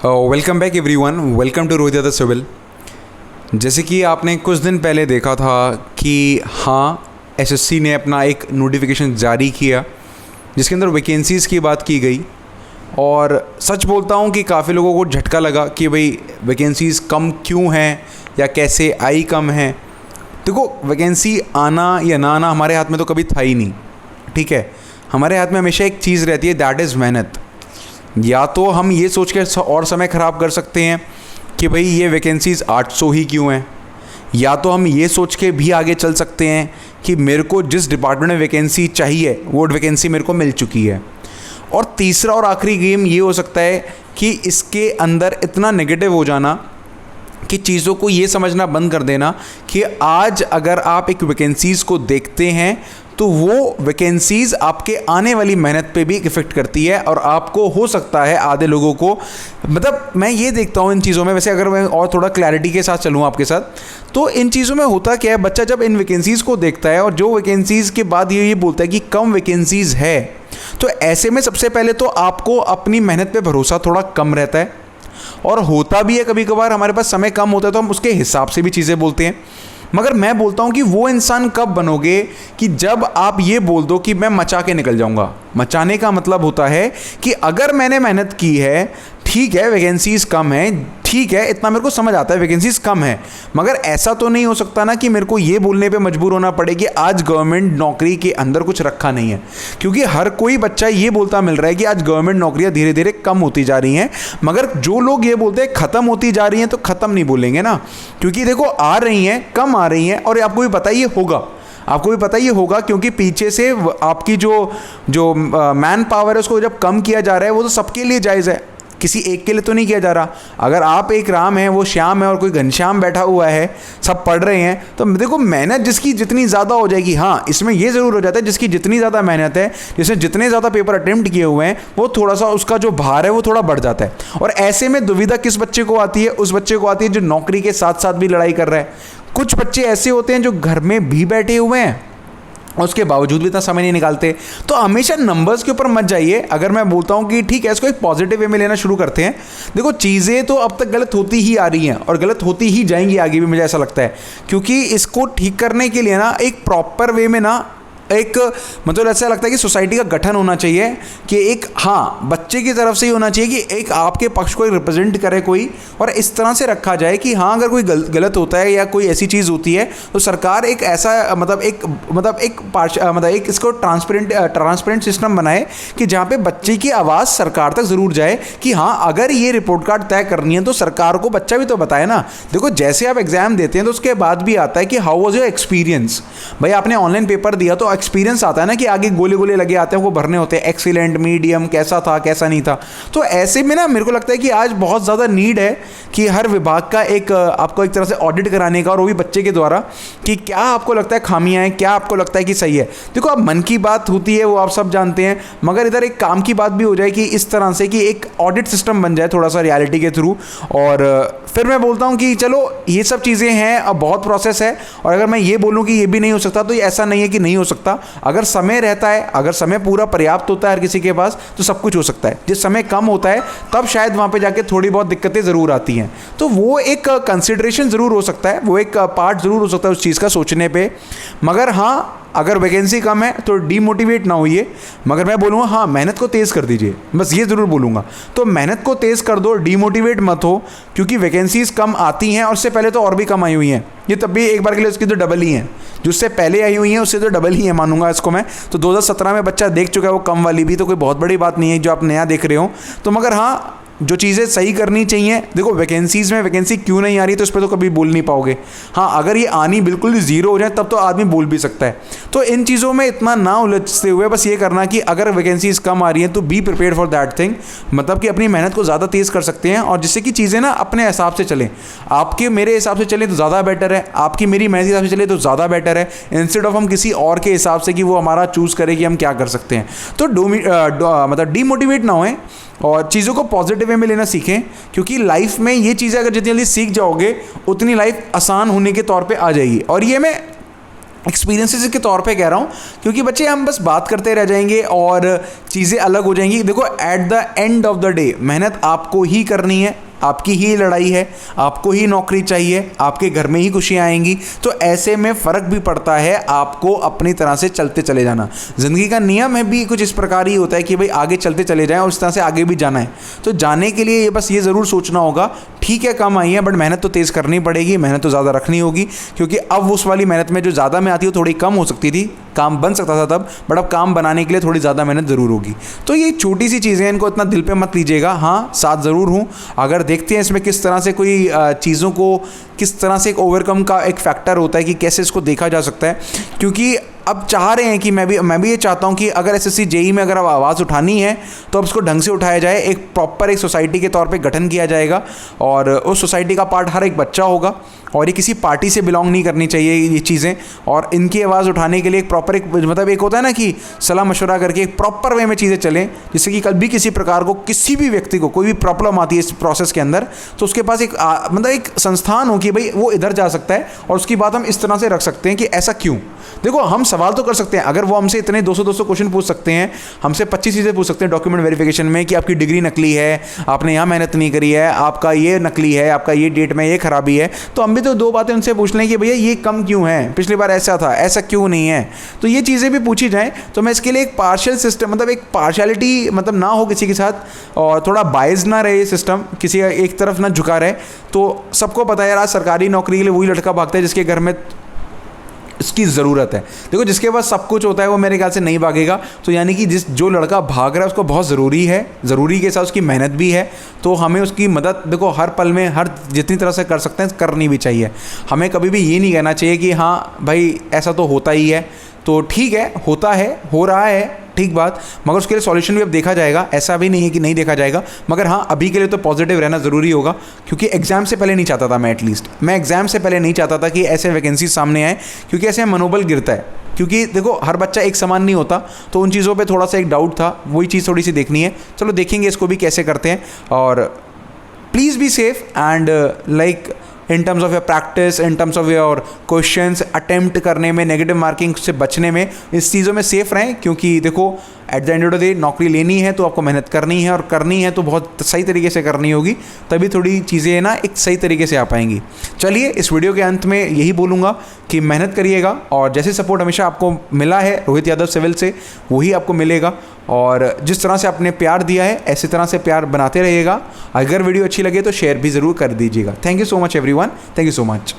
Welcome back everyone, welcome to Rohit civil. जैसे कि आपने कुछ दिन पहले देखा था कि हाँ, एसएससी ने अपना एक नोटिफिकेशन जारी किया जिसके अंदर वैकेंसीज़ की बात की गई। और सच बोलता हूँ कि काफ़ी लोगों को झटका लगा कि भाई वैकेंसीज़ कम क्यों हैं या कैसे आई कम हैं। देखो, वैकेंसी आना या ना आना हमारे हाथ में तो कभी था ही नहीं, ठीक है। हमारे हाथ में हमेशा एक चीज़ रहती है, दैट इज़ मेहनत। या तो हम ये सोच के और समय ख़राब कर सकते हैं कि भाई ये वैकेंसीज़ 800 ही क्यों हैं, या तो हम ये सोच के भी आगे चल सकते हैं कि मेरे को जिस डिपार्टमेंट में वैकेंसी चाहिए वो वैकेंसी मेरे को मिल चुकी है। और तीसरा और आखिरी गेम ये हो सकता है कि इसके अंदर इतना नेगेटिव हो जाना कि चीज़ों को ये समझना बंद कर देना कि आज अगर आप एक वैकेंसीज़ को देखते हैं तो वो वैकेंसीज़ आपके आने वाली मेहनत पे भी इफ़ेक्ट करती है। और आपको हो सकता है आधे लोगों को, मतलब मैं ये देखता हूँ इन चीज़ों में, वैसे अगर मैं और थोड़ा क्लैरिटी के साथ चलूँ आपके साथ, तो इन चीज़ों में होता क्या है, बच्चा जब इन वैकेंसीज़ को देखता है और जो वैकेंसीज़ के बाद ये बोलता है कि कम वैकेंसीज़ है, तो ऐसे में सबसे पहले तो आपको अपनी मेहनत पर भरोसा थोड़ा कम रहता है। और होता भी है कभी कभार हमारे पास समय कम होता है तो हम उसके हिसाब से भी चीज़ें बोलते हैं। मगर मैं बोलता हूँ कि वो इंसान कब बनोगे कि जब आप ये बोल दो कि मैं मचा के निकल जाऊँगा। मचाने का मतलब होता है कि अगर मैंने मेहनत की है, ठीक है वैकेंसीज़ कम है, ठीक है इतना मेरे को समझ आता है वैकेंसीज़ कम है, मगर ऐसा तो नहीं हो सकता ना कि मेरे को ये बोलने पे मजबूर होना पड़े कि आज गवर्नमेंट नौकरी के अंदर कुछ रखा नहीं है। क्योंकि हर कोई बच्चा ये बोलता मिल रहा है कि आज गवर्नमेंट नौकरियां धीरे धीरे कम होती जा रही हैं, मगर जो लोग ये बोलते हैं ख़त्म होती जा रही हैं तो ख़त्म नहीं बोलेंगे ना, क्योंकि देखो आ रही हैं, कम आ रही हैं। और आपको भी पता ही होगा, आपको भी पता ये होगा क्योंकि पीछे से आपकी जो मैन पावर है उसको जब कम किया जा रहा है वो तो सबके लिए जायज़ है, किसी एक के लिए तो नहीं किया जा रहा। अगर आप एक राम है, वो श्याम है और कोई घनश्याम बैठा हुआ है, सब पढ़ रहे हैं, तो देखो मेहनत जिसकी जितनी ज़्यादा हो जाएगी, हाँ इसमें ये ज़रूर हो जाता है जिसकी जितनी ज़्यादा मेहनत है, जिसने जितने ज़्यादा पेपर अटेम्प्ट किए हुए हैं, वो थोड़ा सा उसका जो भार है वो थोड़ा बढ़ जाता है। और ऐसे में दुविधा किस बच्चे को आती है? उस बच्चे को आती है जो नौकरी के साथ साथ भी लड़ाई कर रहा है। कुछ बच्चे ऐसे होते हैं जो घर में भी बैठे हुए हैं और उसके बावजूद भी इतना समय नहीं निकालते। तो हमेशा नंबर्स के ऊपर मत जाइए। अगर मैं बोलता हूँ कि ठीक है इसको एक पॉजिटिव वे में लेना शुरू करते हैं, देखो चीज़ें तो अब तक गलत होती ही आ रही हैं और गलत होती ही जाएंगी आगे भी, मुझे ऐसा लगता है। क्योंकि इसको ठीक करने के लिए ना एक प्रॉपर वे में ना एक मतलब ऐसा लगता है कि सोसाइटी का गठन होना चाहिए कि एक हाँ बच्चे की तरफ से ही होना चाहिए कि एक आपके पक्ष को रिप्रेजेंट करे कोई, और इस तरह से रखा जाए कि हाँ अगर कोई गलत होता है या कोई ऐसी चीज़ होती है तो सरकार एक ऐसा मतलब एक इसको ट्रांसपेरेंट सिस्टम बनाए कि जहाँ पे बच्चे की आवाज़ सरकार तक ज़रूर जाए कि हाँ अगर ये रिपोर्ट कार्ड तय करनी है तो सरकार को बच्चा भी तो बताए ना। देखो जैसे आप एग्ज़ाम देते हैं तो उसके बाद भी आता है कि हाउ वॉज योर एक्सपीरियंस। भाई आपने ऑनलाइन पेपर दिया तो एक्सपीरियंस आता है ना कि आगे गोले गोले लगे आते हैं, वो भरने होते हैं, एक्सीलेंट, मीडियम, कैसा था कैसा नहीं था। तो ऐसे में ना मेरे को लगता है कि आज बहुत ज़्यादा नीड है कि हर विभाग का एक आपको एक तरह से ऑडिट कराने का, और वो भी बच्चे के द्वारा, कि क्या आपको लगता है खामियां हैं, क्या आपको लगता है कि सही है। देखो अब मन की बात होती है वो आप सब जानते हैं, मगर इधर एक काम की बात भी हो जाए कि इस तरह से कि एक ऑडिट सिस्टम बन जाए थोड़ा सा रियलिटी के थ्रू। और फिर मैं बोलता हूँ कि चलो ये सब चीज़ें हैं, अब बहुत प्रोसेस है। और अगर मैं ये बोलूँ कि ये भी नहीं हो सकता तो ये ऐसा नहीं है कि नहीं हो सकता। अगर समय रहता है, अगर समय पूरा पर्याप्त होता है हर किसी के पास, तो सब कुछ हो सकता है। जिस समय कम होता है तब शायद वहाँ पे जाके थोड़ी बहुत दिक्कतें ज़रूर आती हैं। तो वो एक कंसिडरेशन ज़रूर हो सकता है, वो एक पार्ट ज़रूर हो सकता है उस चीज़ का सोचने पे। मगर हाँ अगर वैकेंसी कम है तो डीमोटिवेट ना होइए, मगर मैं बोलूँगा हाँ मेहनत को तेज़ कर दीजिए, बस ये ज़रूर बोलूँगा। तो मेहनत को तेज़ कर दो, डीमोटिवेट मत हो, क्योंकि वैकेंसीज़ कम आती हैं और उससे पहले तो और भी कम आई हुई हैं। ये तब भी एक बार के लिए उसकी तो डबल ही हैं, जो उससे पहले आई हुई हैं उससे तो डबल ही है मानूंगा इसको मैं। तो 2017 में बच्चा देख चुका है वो कम वाली भी, तो कोई बहुत बड़ी बात नहीं है जो आप नया देख रहे हो। तो मगर हाँ जो चीज़ें सही करनी चाहिए, देखो वैकेंसीज़ में वैकेंसी क्यों नहीं आ रही तो इस पर तो कभी बोल नहीं पाओगे। हाँ अगर ये आनी बिल्कुल ही ज़ीरो हो जाए तब तो आदमी बोल भी सकता है। तो इन चीज़ों में इतना ना उलझते हुए बस ये करना कि अगर वैकेंसीज़ कम आ रही हैं तो be prepare for that thing, मतलब कि अपनी मेहनत को ज़्यादा तेज़ कर सकते हैं और जिससे कि चीज़ें ना अपने हिसाब से चलें। आपके मेरे हिसाब से चले तो ज़्यादा बेटर है, आपकी मेरी मेहनत हिसाब से चले तो ज़्यादा बेटर है, इंस्टेड ऑफ हम किसी और के हिसाब से कि वो हमारा चूज़ करे कि हम क्या कर सकते हैं। तो मतलब डीमोटिवेट ना होएं और चीज़ों को पॉजिटिव वे में लेना सीखें, क्योंकि लाइफ में ये चीज़ें अगर जितनी जल्दी सीख जाओगे उतनी लाइफ आसान होने के तौर पे आ जाएगी। और ये मैं एक्सपीरियंसेस के तौर पे कह रहा हूँ, क्योंकि बच्चे हम बस बात करते रह जाएंगे और चीज़ें अलग हो जाएंगी। देखो, at the end of the day मेहनत आपको ही करनी है, आपकी ही लड़ाई है, आपको ही नौकरी चाहिए, आपके घर में ही खुशियाँ आएंगी। तो ऐसे में फ़र्क भी पड़ता है आपको अपनी तरह से चलते चले जाना। ज़िंदगी का नियम है भी कुछ इस प्रकार ही होता है कि भाई आगे चलते चले जाएं और उस तरह से आगे भी जाना है। तो जाने के लिए बस ये ज़रूर सोचना होगा, ठीक है कम आई है बट मेहनत तो तेज़ करनी पड़ेगी, मेहनत तो ज़्यादा रखनी होगी, क्योंकि अब उस वाली मेहनत में जो ज़्यादा में आती है थोड़ी कम हो सकती थी, काम बन सकता था तब, बट अब काम बनाने के लिए थोड़ी ज़्यादा मेहनत ज़रूर होगी। तो ये छोटी सी चीज़ें हैं, इनको इतना दिल पे मत लीजिएगा। हाँ, साथ ज़रूर हूँ। अगर देखते हैं इसमें किस तरह से कोई चीज़ों को किस तरह से एक ओवरकम का एक फैक्टर होता है कि कैसे इसको देखा जा सकता है, क्योंकि अब चाह रहे हैं कि मैं भी ये चाहता हूँ कि अगर एसएससी जेईई में अगर अब आवाज़ उठानी है तो अब उसको ढंग से उठाया जाए, एक प्रॉपर एक सोसाइटी के तौर पे गठन किया जाएगा और उस सोसाइटी का पार्ट हर एक बच्चा होगा और ये किसी पार्टी से बिलोंग नहीं करनी चाहिए ये चीज़ें। और इनकी आवाज़ उठाने के लिए एक प्रॉपर एक मतलब एक होता है ना कि सलाह मशवरा करके एक प्रॉपर वे में चीज़ें चलें, जिससे कि कल भी किसी प्रकार को किसी भी व्यक्ति को कोई भी प्रॉब्लम आती है इस प्रोसेस के अंदर तो उसके पास एक मतलब एक संस्थान हो कि भाई वो इधर जा सकता है और उसकी बात हम इस तरह से रख सकते हैं कि ऐसा क्यों। देखो, हम सवाल तो कर सकते हैं, अगर वो हमसे इतने 200 क्वेश्चन पूछ सकते हैं, हमसे 25 चीज़ें पूछ सकते हैं डॉक्यूमेंट वेरिफिकेशन में कि आपकी डिग्री नकली है, आपने यहाँ मेहनत नहीं करी है, आपका ये नकली है, आपका ये डेट में ये खराबी है, तो हम भी तो 2 बातें उनसे पूछ लें कि भैया ये कम क्यों है, पिछली बार ऐसा था, ऐसा क्यों नहीं है। तो ये चीज़ें भी पूछी जाएँ। तो मैं इसके लिए एक पार्शियल सिस्टम मतलब एक पार्शियलिटी मतलब ना हो किसी के साथ और थोड़ा बायस ना रहे सिस्टम, किसी एक तरफ ना झुका रहे। तो सबको पता है यार, आज सरकारी नौकरी के लिए वही लड़का भागता है जिसके घर में इसकी ज़रूरत है। देखो, जिसके पास सब कुछ होता है वो मेरे ख्याल से नहीं भागेगा। तो यानी कि जो लड़का भाग रहा है उसको बहुत ज़रूरी है, ज़रूरी के साथ उसकी मेहनत भी है। तो हमें उसकी मदद देखो हर पल में हर जितनी तरह से कर सकते हैं करनी भी चाहिए। हमें कभी भी ये नहीं कहना चाहिए कि हाँ भाई ऐसा तो होता ही है, तो ठीक है होता है, हो रहा है, ठीक बात, मगर उसके लिए सॉल्यूशन भी अब देखा जाएगा। ऐसा भी नहीं है कि नहीं देखा जाएगा, मगर हाँ अभी के लिए तो पॉजिटिव रहना ज़रूरी होगा। क्योंकि एग्ज़ाम से पहले नहीं चाहता था मैं, एटलीस्ट मैं एग्ज़ाम से पहले नहीं चाहता था कि ऐसे वैकेंसी सामने आए, क्योंकि ऐसे मनोबल गिरता है। क्योंकि देखो हर बच्चा एक समान नहीं होता, तो उन चीज़ों पे थोड़ा सा एक डाउट था, वही चीज़ थोड़ी सी देखनी है। चलो देखेंगे इसको भी कैसे करते हैं। और please be safe and like in terms of your practice, in terms of your questions attempt करने में, नेगेटिव मार्किंग से बचने में, इस चीज़ों में सेफ रहें। क्योंकि देखो at the end of the day नौकरी लेनी है तो आपको मेहनत करनी है, और करनी है तो बहुत सही तरीके से करनी होगी, तभी थोड़ी चीज़ें ना एक सही तरीके से आ पाएंगी। चलिए, इस वीडियो के अंत में यही बोलूँगा कि मेहनत करिएगा, और जैसे सपोर्ट हमेशा आपको मिला है रोहित यादव सिविल से, वही आपको मिलेगा। और जिस तरह से आपने प्यार दिया है ऐसी तरह से प्यार बनाते रहिएगा। अगर वीडियो अच्छी लगे तो शेयर भी ज़रूर कर दीजिएगा। Thank you so much everyone, thank you so much.